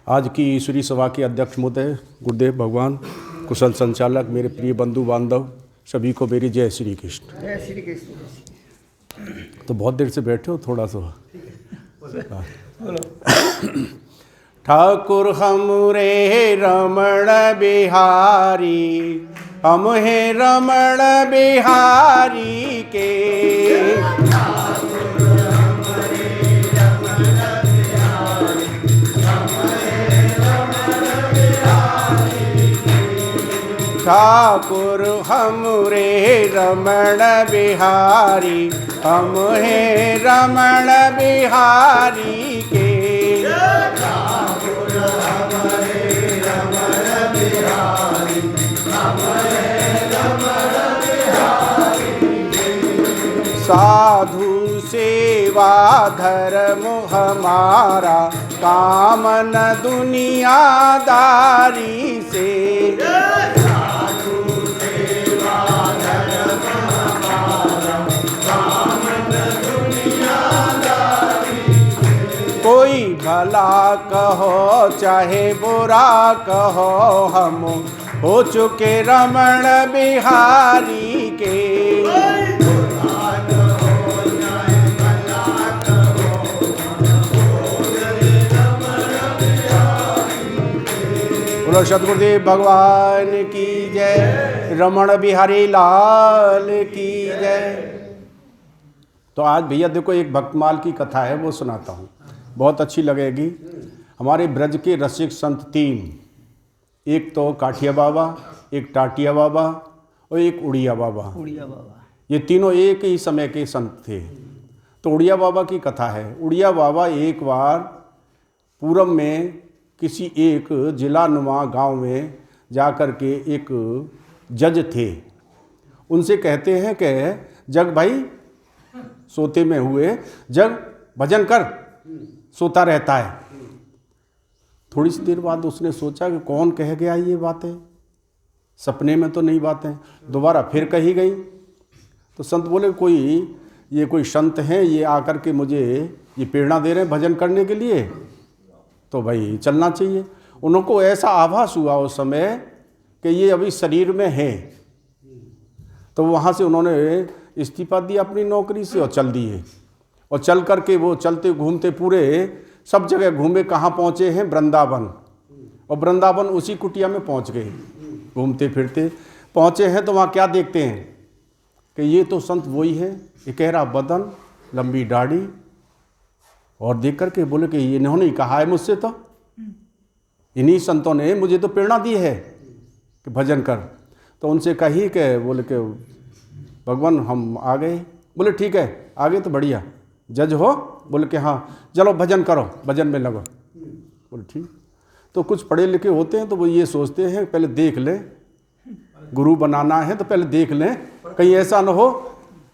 आज की ईश्वरी सभा के अध्यक्ष महोदय गुरुदेव भगवान, कुशल संचालक, मेरे प्रिय बंधु बांधव, सभी को मेरी जय श्री कृष्ण। जय श्री कृष्ण। तो बहुत देर से बैठे हो, थोड़ा सा ठाकुर हमरे रमण बिहारी, हम हैं रमण बिहारी के। ठाकुर हमरे रमण बिहारी, हम हैं रमण बिहारी के। ठाकुर हमरे रमण बिहारी, हम हैं रमण बिहारी के। साधु सेवा धर्म हमारा, कामन दुनियादारी से। कोई भला कहो चाहे बुरा कहो, हम हो चुके रमण बिहारी के। बोलो सद्गुरुदेव भगवान की जय, रमण बिहारी लाल की जय। तो आज भैया देखो, एक भक्तमाल की कथा है, वो सुनाता हूँ, बहुत अच्छी लगेगी। हमारे ब्रज के रसिक संत तीन, एक तो काठिया बाबा, एक टाटिया बाबा और एक उड़िया बाबा। ये तीनों एक ही समय के संत थे। तो उड़िया बाबा की कथा है। उड़िया बाबा एक बार पूरब में किसी एक जिला नुमा गाँव में जाकर के एक जज थे, उनसे कहते हैं कि जग भाई सोते में हुए, जग भजन कर, सोता रहता है। थोड़ी सी देर बाद उसने सोचा कि कौन कह गया ये बातें, सपने में तो नहीं बातें। दोबारा फिर कही गई तो संत बोले कोई संत हैं, ये आकर के मुझे ये प्रेरणा दे रहे हैं भजन करने के लिए, तो भाई चलना चाहिए। उनको ऐसा आभास हुआ उस समय कि ये अभी शरीर में है। तो वहाँ से उन्होंने इस्तीफा दिया अपनी नौकरी से और चल दिए। और चल करके वो चलते घूमते पूरे सब जगह घूमे। कहाँ पहुँचे हैं? वृंदावन। और वृंदावन उसी कुटिया में पहुँच गए। घूमते फिरते पहुँचे हैं तो वहाँ क्या देखते हैं कि ये तो संत वही है, ये गहरा बदन, लंबी दाढ़ी। और देख करके बोले कि ये इन्होंने ही कहा है मुझसे, तो इन्हीं संतों ने मुझे तो प्रेरणा दी है कि भजन कर। तो उनसे कही कि बोले कि भगवान हम आ गए। बोले ठीक है, आ गए तो बढ़िया। जज हो? बोले कि हाँ, चलो भजन करो, भजन में लगो। बोले ठीक। तो कुछ पढ़े लिखे होते हैं तो वो ये सोचते हैं पहले देख ले, गुरु बनाना है तो पहले देख लें, कहीं ऐसा ना हो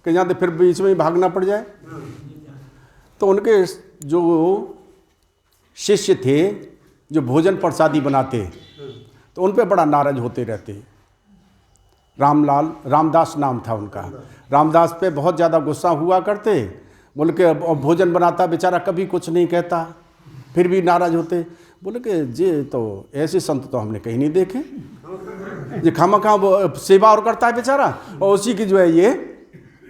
कि यहाँ तो फिर बीच में ही भागना पड़ जाए। तो उनके जो शिष्य थे, जो भोजन प्रसादी बनाते, तो उन पे बड़ा नाराज होते रहते। रामदास नाम था उनका। रामदास पे बहुत ज़्यादा गुस्सा हुआ करते। बोले कि भोजन बनाता बेचारा, कभी कुछ नहीं कहता, फिर भी नाराज होते। बोले कि जे तो ऐसे संत तो हमने कहीं नहीं देखे, ये खामखा वो सेवा और करता है बेचारा, और उसी की जो है ये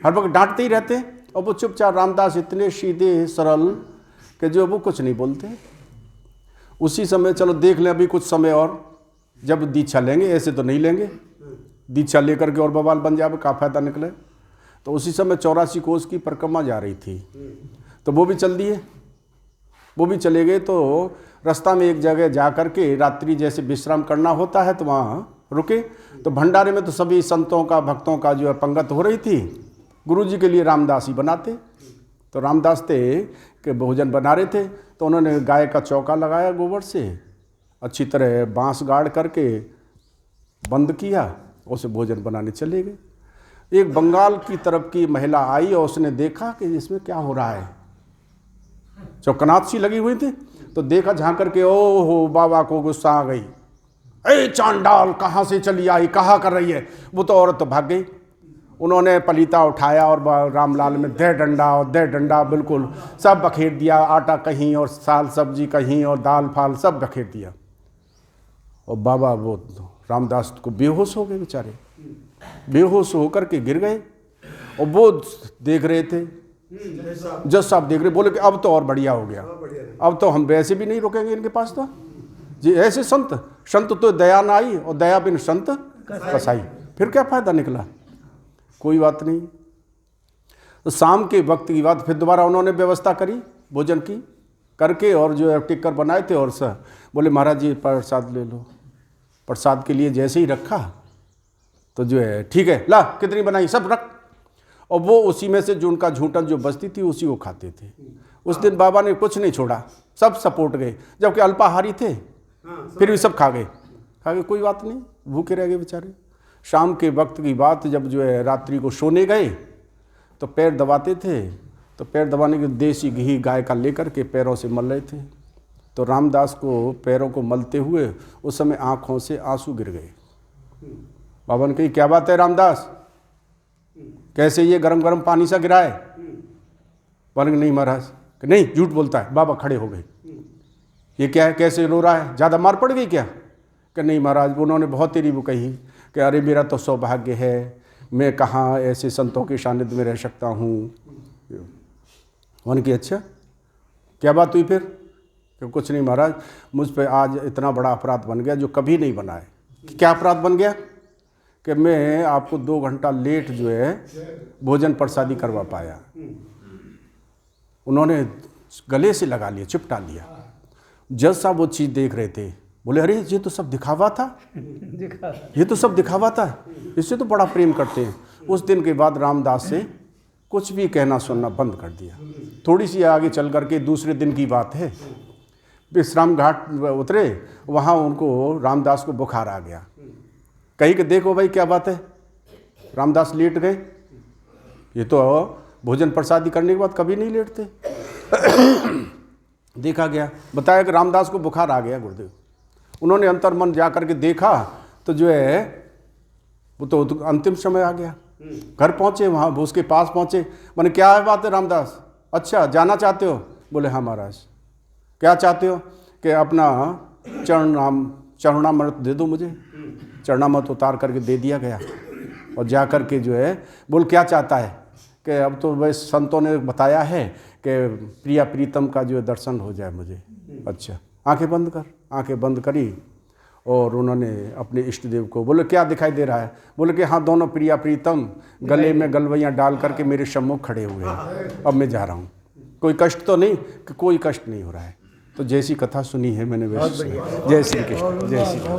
हर वक्त डांटते ही रहते। और वो चुपचाप, रामदास इतने सीधे सरल कि जो वो कुछ नहीं बोलते। उसी समय चलो देख लें अभी कुछ समय और, जब दीक्षा लेंगे, ऐसे तो नहीं लेंगे, दीक्षा लेकर के और बवाल बन जाए, का फायदा निकले। तो उसी समय 84 कोस की परिक्रमा जा रही थी, तो वो भी चल दिए, वो भी चले गए। तो रास्ता में एक जगह जा कर के रात्रि जैसे विश्राम करना होता है तो वहाँ रुके। तो भंडारे में तो सभी संतों का, भक्तों का जो है पंगत हो रही थी। गुरुजी के लिए रामदास ही बनाते। तो रामदास थे कि भोजन बना रहे थे, तो उन्होंने गाय का चौका लगाया गोबर से, अच्छी तरह बांस गाड़ करके बंद किया, उसे भोजन बनाने चले गए। एक बंगाल की तरफ की महिला आई और उसने देखा कि इसमें क्या हो रहा है, चौकनात सी लगी हुई थी। तो देखा झांक करके, ओ हो, बाबा को गुस्सा आ गई। ए चांडाल, कहाँ से चली आई, कहाँ कर रही है? वो तो औरत तो भाग गई। उन्होंने पलीता उठाया और रामलाल में दे डंडा बिल्कुल सब बखेर दिया, आटा कहीं और साल सब्जी कहीं और दाल फाल सब बखेर दिया। और बाबा वो रामदास को बेहोश हो गए बेचारे, बेहोश होकर के गिर गए। और वो देख रहे थे, जज साहब देख रहे, बोले कि अब तो और बढ़िया हो गया, अब तो हम वैसे भी नहीं रुकेंगे इनके पास तो जी। ऐसे संत तो दया ना आई और दया बिन संत कसाई, फिर क्या फायदा निकला। कोई बात नहीं। तो शाम के वक्त की बात, फिर दोबारा उन्होंने व्यवस्था करी भोजन की करके, और जो है टिक्कर बनाए थे, और सर बोले महाराज जी प्रसाद ले लो। प्रसाद के लिए जैसे ही रखा तो जो है ठीक है ला कितनी बनाई सब रख, और वो उसी में से जो उनका झूठन जो बचती थी उसी को खाते थे। उस दिन बाबा ने कुछ नहीं छोड़ा, सब सपोर्ट गए, जबकि अल्पाहारी थे फिर भी सब खा गए। कोई बात नहीं, भूखे रह गए बेचारे। शाम के वक्त की बात, जब जो है रात्रि को सोने गए तो पैर दबाते थे, तो पैर दबाने के देसी घी गाय का लेकर के पैरों से मल रहे थे। तो रामदास को पैरों को मलते हुए उस समय आँखों से आंसू गिर गए। बाबा ने कही क्या बात है रामदास, कैसे ये गरम गरम पानी सा गिरा है? बोले नहीं महाराज, नहीं झूठ बोलता है। बाबा खड़े हो गए, ये क्या है, कैसे रो रहा है, ज़्यादा मार पड़ गई क्या? कि नहीं महाराज, उन्होंने बहुत तेरी वो कही कि अरे मेरा तो सौभाग्य है, मैं कहाँ ऐसे संतों के सानिध्य में रह सकता हूँ। उन्होंने की अच्छा क्या बात हुई फिर? कि कुछ नहीं महाराज, मुझ पे आज इतना बड़ा अपराध बन गया जो कभी नहीं बना है। क्या अपराध बन गया? कि मैं आपको 2 घंटा लेट जो है भोजन प्रसादी करवा पाया। उन्होंने गले से लगा लिया, चिपटा लिया। जज साहब वो चीज़ देख रहे थे, बोले अरे ये तो सब दिखावा था, ये तो सब दिखावा था, इससे तो बड़ा प्रेम करते हैं। उस दिन के बाद रामदास से कुछ भी कहना सुनना बंद कर दिया। थोड़ी सी आगे चल करके दूसरे दिन की बात है, विश्राम घाट उतरे, वहाँ उनको रामदास को बुखार आ गया। कही कि देखो भाई क्या बात है, रामदास लेट गए, ये तो भोजन प्रसादी करने के बाद कभी नहीं लेटते। देखा गया, बताया कि रामदास को बुखार आ गया गुरुदेव। उन्होंने अंतर्मन जा करके देखा तो जो है वो तो अंतिम समय आ गया। घर पहुँचे, वहाँ उसके पास पहुँचे, मैंने क्या है बात है रामदास, अच्छा जाना चाहते हो? बोले हाँ महाराज। क्या चाहते हो? कि अपना चरणामृत दे दो मुझे। चरणामृत उतार करके दे दिया गया। और जा कर के जो है बोल क्या चाहता है? कि अब तो वह संतों ने बताया है कि प्रिया प्रीतम का जो है दर्शन हो जाए मुझे। अच्छा आंखें बंद कर। आंखें बंद करी और उन्होंने अपने इष्ट देव को बोले क्या दिखाई दे रहा है? बोले कि हाँ दोनों प्रिया प्रीतम गले में गलवैयाँ डाल करके मेरे सम्मुख खड़े हुए हैं, अब मैं जा रहा हूँ। कोई कष्ट तो नहीं? कि कोई कष्ट नहीं हो रहा है। तो जैसी कथा सुनी है मैंने वैसी। जय श्री कृष्ण, जय श्री कृष्ण।